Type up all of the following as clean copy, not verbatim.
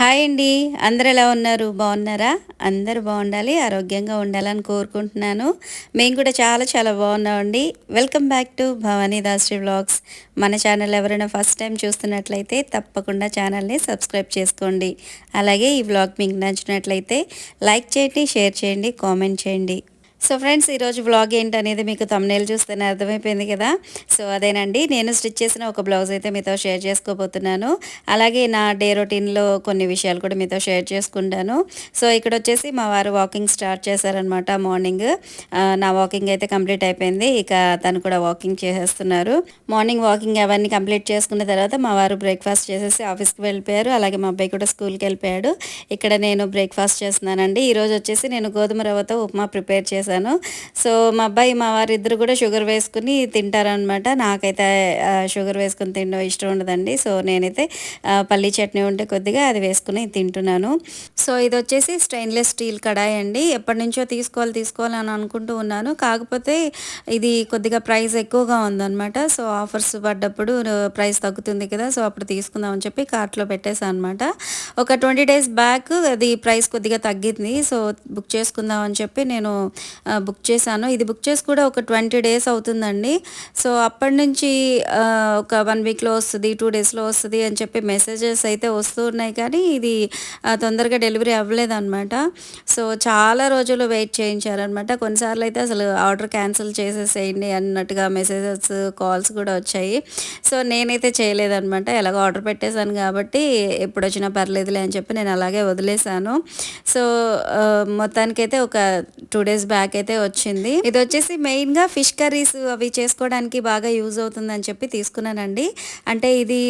Hi అండి. అందరూ ఎలా ఉన్నారు? బాగున్నారా? అందరూ బాగుండాలి, ఆరోగ్యంగా ఉండాలని కోరుకుంటున్నాను. మేము కూడా చాలా చాలా బాగున్నామండి. Welcome back to Bhavani Dasari vlogs. మన ఛానల్ ఎవరైనా ఫస్ట్ టైం చూస్తున్నట్లయితే తప్పకుండా ఛానల్ని సబ్స్క్రైబ్ చేసుకోండి. అలాగే ఈ వ్లాగ్ మీకు నచ్చినట్లయితే లైక్ చేయండి, షేర్ చేయండి, కామెంట్ చేయండి. సో ఫ్రెండ్స్, ఈరోజు వ్లాగ్ ఏంటనేది మీకు థంబ్నెయిల్ చూస్తేనే అర్థమైపోయింది కదా. సో అదేనండి, నేను స్టిచ్ చేసిన ఒక బ్లౌజ్ అయితే మీతో షేర్ చేసుకోబోతున్నాను. అలాగే నా డే రొటీన్లో కొన్ని విషయాలు కూడా మీతో షేర్ చేసుకుంటాను. సో ఇక్కడ వచ్చేసి మా వారు వాకింగ్ స్టార్ట్ చేశారనమాట మార్నింగ్. నా వాకింగ్ అయితే కంప్లీట్ అయిపోయింది. ఇక తను కూడా వాకింగ్ చేసేస్తున్నారు. మార్నింగ్ వాకింగ్ అవన్నీ కంప్లీట్ చేసుకున్న తర్వాత మా వారు బ్రేక్ఫాస్ట్ చేసేసి ఆఫీస్కి వెళ్ళిపోయారు. అలాగే మా అబ్బాయి కూడా స్కూల్కి వెళ్ళిపోయాడు. ఇక్కడ నేను బ్రేక్ఫాస్ట్ చేస్తున్నానండి. ఈరోజు వచ్చేసి నేను గోధుమ రవ్వతో ఉప్మా ప్రిపేర్ చేశాను. సో మా అబ్బాయి మా వారు ఇద్దరు కూడా షుగర్ వేసుకుని తింటారనమాట. నాకైతే షుగర్ వేసుకుని తినడం ఇష్టం ఉండదండి. సో నేనైతే పల్లీ చట్నీ ఉంటే కొద్దిగా అది వేసుకుని తింటున్నాను. సో ఇది వచ్చేసి స్టెయిన్లెస్ స్టీల్ కడాయి అండి. ఎప్పటి నుంచో తీసుకోవాలని అనుకుంటూ ఉన్నాను. కాకపోతే ఇది కొద్దిగా ప్రైస్ ఎక్కువగా ఉందన్నమాట. సో ఆఫర్స్ పడ్డప్పుడు ప్రైస్ తగ్గుతుంది కదా, సో అప్పుడు తీసుకుందామని చెప్పి కార్ట్లో పెట్టేసాను అనమాట. ఒక 20 డేస్ బ్యాక్ అది ప్రైస్ కొద్దిగా తగ్గింది. సో బుక్ చేసుకుందామని చెప్పి నేను బుక్ చేశాను. ఇది బుక్ చేసి కూడా ఒక 20 డేస్ అవుతుందండి. సో అప్పటి నుంచి ఒక 1 వీక్లో వస్తుంది, 2 డేస్లో వస్తుంది అని చెప్పి మెసేజెస్ అయితే వస్తూ ఉన్నాయి, కానీ ఇది తొందరగా డెలివరీ అవ్వలేదన్నమాట. సో చాలా రోజులు వెయిట్ చేయించారనమాట. కొన్నిసార్లు అయితే అసలు ఆర్డర్ క్యాన్సిల్ చేసేసేయండి అన్నట్టుగా మెసేజెస్, కాల్స్ కూడా వచ్చాయి. సో నేనైతే చేయలేదన్నమాట. ఎలాగో ఆర్డర్ పెట్టేశాను కాబట్టి ఎప్పుడు వచ్చినా పర్లేదులే అని చెప్పి నేను అలాగే వదిలేశాను. సో మొత్తానికైతే ఒక 2 డేస్ బ్యాక్ అయితే వచ్చింది. ఇది వచ్చేసి మెయిన్గా ఫిష్ కర్రీస్ అవి చేసుకోవడానికి బాగా యూజ్ అవుతుందని చెప్పి తీసుకున్నానండి. అంటే ఇది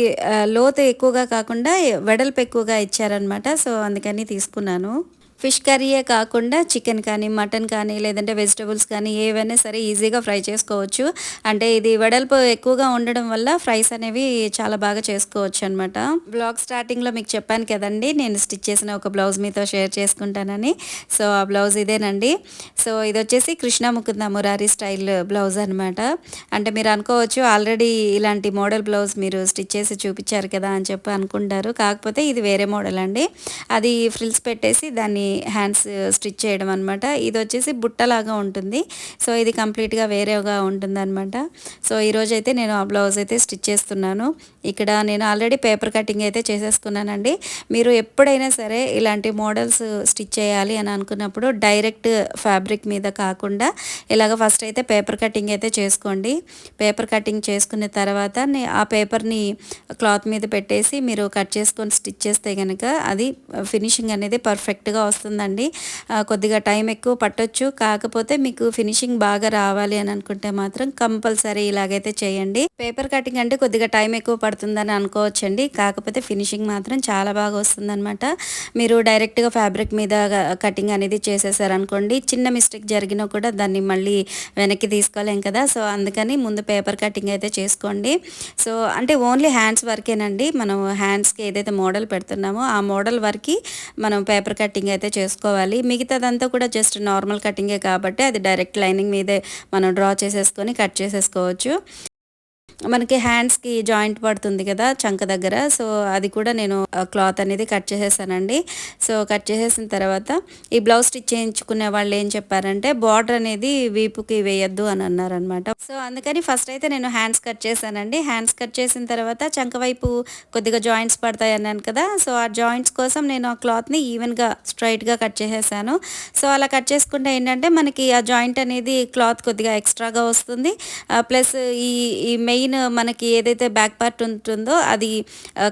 లోతు ఎక్కువగా కాకుండా వెడల్పు ఎక్కువగా ఇచ్చారనమాట. సో అందుకని తీసుకున్నాను. ఫిష్ కర్రీయే కాకుండా చికెన్ కానీ, మటన్ కానీ, లేదంటే వెజిటబుల్స్ కానీ ఏవైనా సరే ఈజీగా ఫ్రై చేసుకోవచ్చు. అంటే ఇది వెడల్పు ఎక్కువగా ఉండడం వల్ల ఫ్రైస్ అనేవి చాలా బాగా చేసుకోవచ్చు అనమాట. బ్లాగ్ స్టార్టింగ్లో మీకు చెప్పాను కదండి, నేను స్టిచ్ చేసిన ఒక బ్లౌజ్ మీతో షేర్ చేసుకుంటానని. సో ఆ బ్లౌజ్ ఇదేనండి. సో ఇది వచ్చేసి కృష్ణ ముకుంద మురారి స్టైల్ బ్లౌజ్ అనమాట. అంటే మీరు అనుకోవచ్చు, ఆల్రెడీ ఇలాంటి మోడల్ బ్లౌజ్ మీరు స్టిచ్ చేసి చూపించారు కదా అని చెప్పి అనుకుంటారు. కాకపోతే ఇది వేరే మోడల్ అండి. అది ఫ్రిల్స్ పెట్టేసి దాన్ని హ్యాండ్స్ స్టిచ్ చేయడం అనమాట. ఇది వచ్చేసి బుట్టలాగా ఉంటుంది. సో ఇది కంప్లీట్గా వేరేగా ఉంటుంది అనమాట. సో ఈరోజు అయితే నేను ఆ బ్లౌజ్ అయితే స్టిచ్ చేస్తున్నాను. ఇక్కడ నేను ఆల్రెడీ పేపర్ కటింగ్ అయితే చేసేసుకున్నానండి. మీరు ఎప్పుడైనా సరే ఇలాంటి మోడల్స్ స్టిచ్ చేయాలి అని అనుకున్నప్పుడు డైరెక్ట్ ఫ్యాబ్రిక్ మీద కాకుండా ఇలాగ ఫస్ట్ అయితే పేపర్ కటింగ్ అయితే చేసుకోండి. పేపర్ కటింగ్ చేసుకున్న తర్వాత ఆ పేపర్ని క్లాత్ మీద పెట్టేసి మీరు కట్ చేసుకొని స్టిచ్ చేస్తే కనుక అది ఫినిషింగ్ అనేది పర్ఫెక్ట్గా వస్తుందండి. కొద్దిగా టైం ఎక్కువ పట్టొచ్చు, కాకపోతే మీకు ఫినిషింగ్ బాగా రావాలి అని అనుకుంటే మాత్రం కంపల్సరీ ఇలాగైతే చేయండి. పేపర్ కటింగ్ అంటే కొద్దిగా టైం ఎక్కువ పడుతుందని అనుకోవచ్చండి, కాకపోతే ఫినిషింగ్ మాత్రం చాలా బాగా వస్తుందన్నమాట. మీరు డైరెక్ట్గా ఫ్యాబ్రిక్ మీద కటింగ్ అనేది చేసేసారనుకోండి, చిన్న మిస్టేక్ జరిగినా కూడా దాన్ని మళ్ళీ వెనక్కి తీసుకోలేం కదా. సో అందుకని ముందు పేపర్ కటింగ్ అయితే చేసుకోండి. సో అంటే ఓన్లీ హ్యాండ్స్ వరకేనండి. మనం హ్యాండ్స్కి ఏదైతే మోడల్ పెడుతున్నామో ఆ మోడల్ వరకు మనం పేపర్ కటింగ్ అయితే చేసుకోవాలి. మిగతాదంతా కూడా జస్ట్ నార్మల్ కటింగే కాబట్టి అది డైరెక్ట్ లైనింగ్ మీదే మనం డ్రా చేసేసుకొని కట్ చేసేసుకోవచ్చు. మనకి హ్యాండ్స్కి జాయింట్ పడుతుంది కదా చంక దగ్గర, సో అది కూడా నేను క్లాత్ అనేది కట్ చేసేసానండి. సో కట్ చేసేసిన తర్వాత ఈ బ్లౌజ్ స్టిచ్ చేయించుకునే వాళ్ళు ఏం చెప్పారంటే బార్డర్ అనేది వీపుకి వేయద్దు అని అన్నారనమాట. సో అందుకని ఫస్ట్ అయితే నేను హ్యాండ్స్ కట్ చేశానండి. హ్యాండ్స్ కట్ చేసిన తర్వాత చంక వైపు కొద్దిగా జాయింట్స్ పడతాయి అన్నాను కదా. సో ఆ జాయింట్స్ కోసం నేను ఆ క్లాత్ని ఈవెన్గా స్ట్రైట్గా కట్ చేసేసాను. సో అలా కట్ చేసుకుంటే ఏంటంటే మనకి ఆ జాయింట్ అనేది క్లాత్ కొద్దిగా ఎక్స్ట్రాగా వస్తుంది. ప్లస్ ఈ మెయిన్ మనకి ఏదైతే బ్యాక్ పార్ట్ ఉంటుందో అది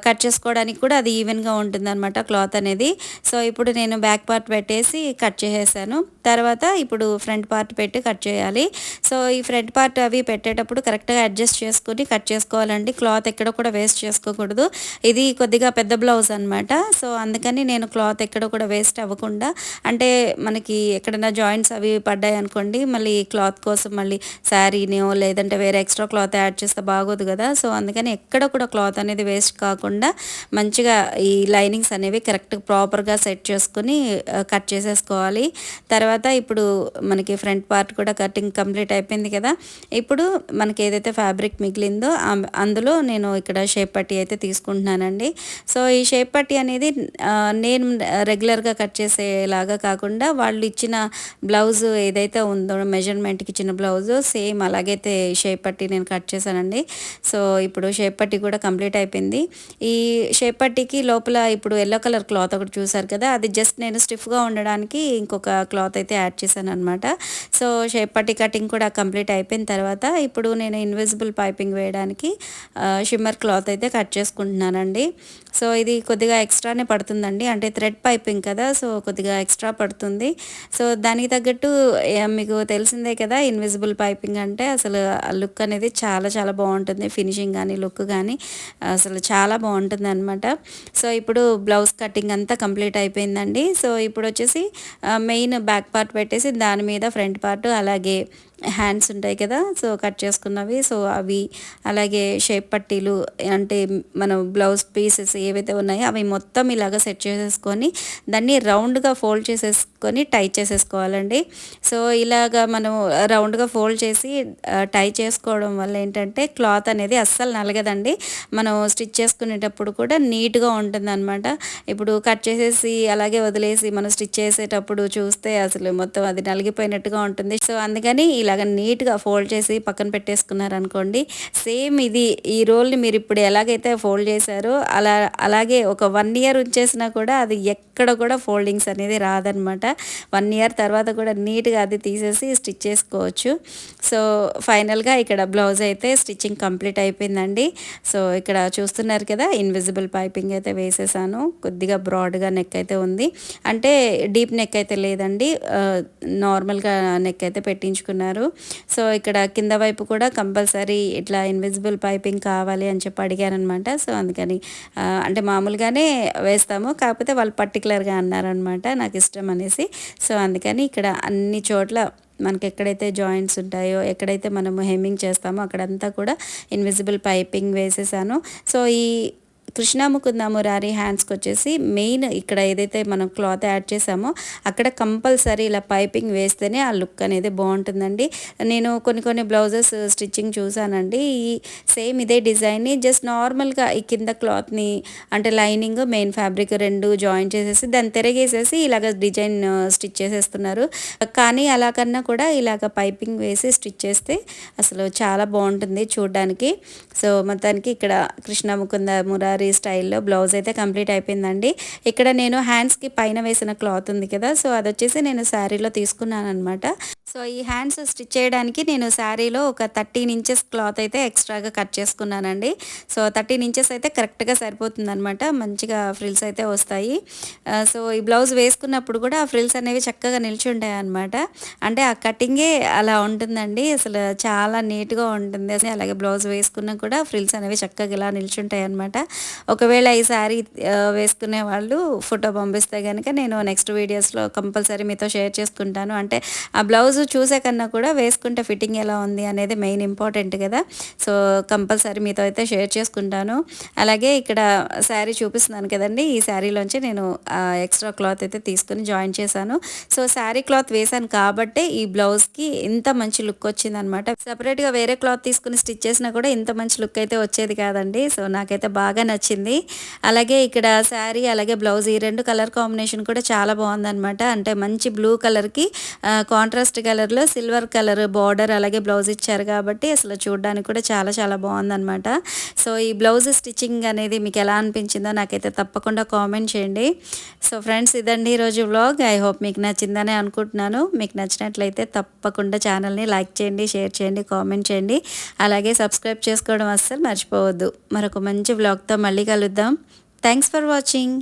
కట్ చేసుకోవడానికి కూడా అది ఈవెన్గా ఉంటుంది అనమాట క్లాత్ అనేది. సో ఇప్పుడు నేను బ్యాక్ పార్ట్ పెట్టేసి కట్ చేసేసాను. తర్వాత ఇప్పుడు ఫ్రంట్ పార్ట్ పెట్టి కట్ చేయాలి. సో ఈ ఫ్రంట్ పార్ట్ అవి పెట్టేటప్పుడు కరెక్ట్గా అడ్జస్ట్ చేసుకుని కట్ చేసుకోవాలండి. క్లాత్ ఎక్కడ కూడా వేస్ట్ చేసుకోకూడదు. ఇది కొద్దిగా పెద్ద బ్లౌజ్ అనమాట. సో అందుకని నేను క్లాత్ ఎక్కడ కూడా వేస్ట్ అవ్వకుండా, అంటే మనకి ఎక్కడైనా జాయింట్స్ అవి పడ్డాయి అనుకోండి, మళ్ళీ క్లాత్ కోసం మళ్ళీ శారీనో లేదంటే వేరే ఎక్స్ట్రా క్లాత్ యాడ్ చేస్తే చేస్తే బాగోదు కదా. సో అందుకని ఎక్కడ కూడా క్లాత్ అనేది వేస్ట్ కాకుండా మంచిగా ఈ లైనింగ్స్ అనేవి కరెక్ట్ ప్రాపర్గా సెట్ చేసుకుని కట్ చేసేసుకోవాలి. తర్వాత ఇప్పుడు మనకి ఫ్రంట్ పార్ట్ కూడా కటింగ్ కంప్లీట్ అయిపోయింది కదా. ఇప్పుడు మనకి ఏదైతే ఫ్యాబ్రిక్ మిగిలిందో అందులో నేను ఇక్కడ షేప్ పట్టీ అయితే తీసుకుంటున్నానండి. సో ఈ షేప్ పట్టీ అనేది నేను రెగ్యులర్గా కట్ చేసేలాగా కాకుండా వాళ్ళు ఇచ్చిన బ్లౌజ్ ఏదైతే ఉందో మెజర్మెంట్కి ఇచ్చిన బ్లౌజ్ సేమ్ అలాగైతే షేప్ పట్టీ నేను కట్ చేశానండి. సో ఇప్పుడు షేప్ పట్టీ కూడా కంప్లీట్ అయిపోయింది. ఈ షేప్ పట్టీకి లోపల ఇప్పుడు ఎల్లో కలర్ క్లాత్ ఒకటి చూసారు కదా, అది జస్ట్ నేను స్టిఫ్గా ఉండడానికి ఇంకొక క్లాత్ అయితే యాడ్ చేశాను అనమాట. సో షేప్ పట్టీ కటింగ్ కూడా కంప్లీట్ అయిపోయిన తర్వాత ఇప్పుడు నేను ఇన్విజిబుల్ పైపింగ్ వేయడానికి షిమ్మర్ క్లాత్ అయితే కట్ చేసుకుంటున్నానండి. సో ఇది కొద్దిగా ఎక్స్ట్రానే పడుతుందండి, అంటే థ్రెడ్ పైపింగ్ కదా, సో కొద్దిగా ఎక్స్ట్రా పడుతుంది. సో దానికి తగ్గట్టు మీకు తెలిసిందే కదా, ఇన్విజిబుల్ పైపింగ్ అంటే అసలు లుక్ అనేది చాలా చాలా బాగుంటుంది. ఫినిషింగ్ కానీ లుక్ కానీ అసలు చాలా బాగుంటుంది అనమాట. సో ఇప్పుడు బ్లౌజ్ కటింగ్ అంతా కంప్లీట్ అయిపోయిందండి. సో ఇప్పుడు వచ్చేసి మెయిన్ బ్యాక్ పార్ట్ పెట్టేసి దాని మీద ఫ్రంట్ పార్ట్ అలాగే హ్యాండ్స్ ఉంటాయి కదా, సో కట్ చేసుకున్నవి, సో అవి అలాగే షేప్ పట్టీలు అంటే మనం బ్లౌజ్ పీసెస్ ఏవైతే ఉన్నాయో అవి మొత్తం ఇలాగ సెట్ చేసేసుకొని దాన్ని రౌండ్గా ఫోల్డ్ చేసేసుకొని టై చేసేసుకోవాలండి. సో ఇలాగ మనం రౌండ్గా ఫోల్డ్ చేసి టై చేసుకోవడం వల్ల ఏంటంటే క్లాత్ అనేది అస్సలు నలగదండి. మనం స్టిచ్ చేసుకునేటప్పుడు కూడా నీట్గా ఉంటుంది అనమాట. ఇప్పుడు కట్ చేసేసి అలాగే వదిలేసి మనం స్టిచ్ చేసేటప్పుడు చూస్తే అసలు మొత్తం అది నలిగిపోయినట్టుగా ఉంటుంది. సో అందుకని ఇలాగ నీట్గా ఫోల్డ్ చేసి పక్కన పెట్టేసుకున్నారనుకోండి, సేమ్ ఇది ఈ రోల్ని మీరు ఇప్పుడు ఎలాగైతే ఫోల్డ్ చేశారో అలాగే ఒక 1 ఇయర్ ఉంచేసినా కూడా అది ఎక్కడ కూడా ఫోల్డింగ్స్ అనేది రాదనమాట. 1 ఇయర్ తర్వాత కూడా నీట్గా అది తీసేసి స్టిచ్ చేసుకోవచ్చు. సో ఫైనల్గా ఇక్కడ బ్లౌజ్ అయితే స్టిచ్చింగ్ కంప్లీట్ అయిపోయిందండి. సో ఇక్కడ చూస్తున్నారు కదా, ఇన్విజిబుల్ పైపింగ్ అయితే వేసేసాను. కొద్దిగా బ్రాడ్గా నెక్ అయితే ఉంది, అంటే డీప్ నెక్ అయితే లేదండి, నార్మల్గా నెక్ అయితే పెట్టించుకున్నారు. సో ఇక్కడ కింద వైపు కూడా కంపల్సరీ ఇట్లా ఇన్విజిబుల్ పైపింగ్ కావాలి అని చెప్పి అడిగారనమాట. సో అందుకని అంటే మామూలుగానే వేస్తాము, కాకపోతే వాళ్ళు పర్టికులర్గా అన్నారనమాట నాకు ఇష్టం అనేసి. సో అందుకని ఇక్కడ అన్ని చోట్ల మనకి ఎక్కడైతే జాయింట్స్ ఉంటాయో, ఎక్కడైతే మనము హెమ్మింగ్ చేస్తామో అక్కడంతా కూడా ఇన్విజిబుల్ పైపింగ్ వేసేసాను. సో ఈ కృష్ణ ముకుంద మురారి హ్యాండ్స్కి వచ్చేసి మెయిన్ ఇక్కడ ఏదైతే మనం క్లాత్ యాడ్ చేసామో అక్కడ కంపల్సరీ ఇలా పైపింగ్ వేస్తేనే ఆ లుక్ అనేది బాగుంటుందండి. నేను కొన్ని బ్లౌజెస్ స్టిచ్చింగ్ చూసానండి, ఈ సేమ్ ఇదే డిజైన్ని జస్ట్ నార్మల్గా ఈ కింద క్లాత్ని అంటే లైనింగ్ మెయిన్ ఫ్యాబ్రిక్ 2 జాయిన్ చేసేసి దాన్ని తిరగేసేసి ఇలాగ డిజైన్ స్టిచ్ చేసేస్తున్నారు. కానీ అలా కన్నా కూడా ఇలాగ పైపింగ్ వేసి స్టిచ్ చేస్తే అసలు చాలా బాగుంటుంది చూడడానికి. సో మొత్తానికి ఇక్కడ కృష్ణ ముకుంద మురారి స్టైల్లో బ్లౌజ్ అయితే కంప్లీట్ అయిపోయిందండి. ఇక్కడ నేను హ్యాండ్స్కి పైన వేసిన క్లాత్ ఉంది కదా, సో అది వచ్చేసి నేను శారీలో తీసుకున్నాను అనమాట. సో ఈ హ్యాండ్స్ స్టిచ్ చేయడానికి నేను శారీలో ఒక 13 ఇంచెస్ క్లాత్ అయితే ఎక్స్ట్రాగా కట్ చేసుకున్నానండి. సో 13 ఇంచెస్ అయితే కరెక్ట్గా సరిపోతుంది అనమాట, మంచిగా ఫ్రిల్స్ అయితే వస్తాయి. సో ఈ బ్లౌజ్ వేసుకున్నప్పుడు కూడా ఆ ఫ్రిల్స్ అనేవి చక్కగా నిల్చుంటాయి అనమాట, అంటే ఆ కటింగే అలా ఉంటుందండి, అసలు చాలా నీట్గా ఉంటుంది. అలాగే బ్లౌజ్ వేసుకున్నా కూడా ఫ్రిల్స్ అనేవి చక్కగా ఇలా నిల్చుంటాయి అనమాట. ఒకవేళ ఈ శారీ వేసుకునే వాళ్ళు ఫోటో పంపిస్తే కనుక నేను నెక్స్ట్ వీడియోస్లో కంపల్సరీ మీతో షేర్ చేసుకుంటాను. అంటే ఆ బ్లౌజ్ చూసే కన్నా కూడా వేసుకుంటే ఫిట్టింగ్ ఎలా ఉంది అనేది మెయిన్ ఇంపార్టెంట్ కదా. సో కంపల్సరీ మీతో అయితే షేర్ చేసుకుంటాను. అలాగే ఇక్కడ శారీ చూపిస్తున్నాను కదండి, ఈ శారీలోంచి నేను ఎక్స్ట్రా క్లాత్ అయితే తీసుకుని జాయిన్ చేశాను. సో శారీ క్లాత్ వేశాను కాబట్టే ఈ బ్లౌజ్కి ఇంత మంచి లుక్ వచ్చిందనమాట. సపరేట్గా వేరే క్లాత్ తీసుకుని స్టిచ్ చేసినా కూడా ఇంత మంచి లుక్ అయితే వచ్చేది కాదండి. సో నాకైతే బాగా నచ్చింది. అలాగే ఇక్కడ శారీ అలాగే బ్లౌజ్ ఈ 2 కలర్ కాంబినేషన్ కూడా చాలా బాగుందనమాట. అంటే మంచి బ్లూ కలర్కి కాంట్రాస్ట్ కలర్లో సిల్వర్ కలర్ బార్డర్ అలాగే బ్లౌజ్ ఇచ్చారు కాబట్టి అసలు చూడడానికి కూడా చాలా చాలా బాగుందనమాట. సో ఈ బ్లౌజ్ స్టిచ్చింగ్ అనేది మీకు ఎలా అనిపించిందో నాకైతే తప్పకుండా కామెంట్ చేయండి. సో ఫ్రెండ్స్, ఇదండి ఈరోజు వ్లాగ్. ఐ హోప్ మీకు నచ్చిందని అనుకుంటున్నాను. మీకు నచ్చినట్లయితే తప్పకుండా ఛానల్ని లైక్ చేయండి, షేర్ చేయండి, కామెంట్ చేయండి, అలాగే సబ్స్క్రైబ్ చేసుకోవడం అస్సలు మర్చిపోవద్దు. మరొక మంచి వ్లాగ్తో మళ్ళీ కలుద్దాం. Thanks for watching.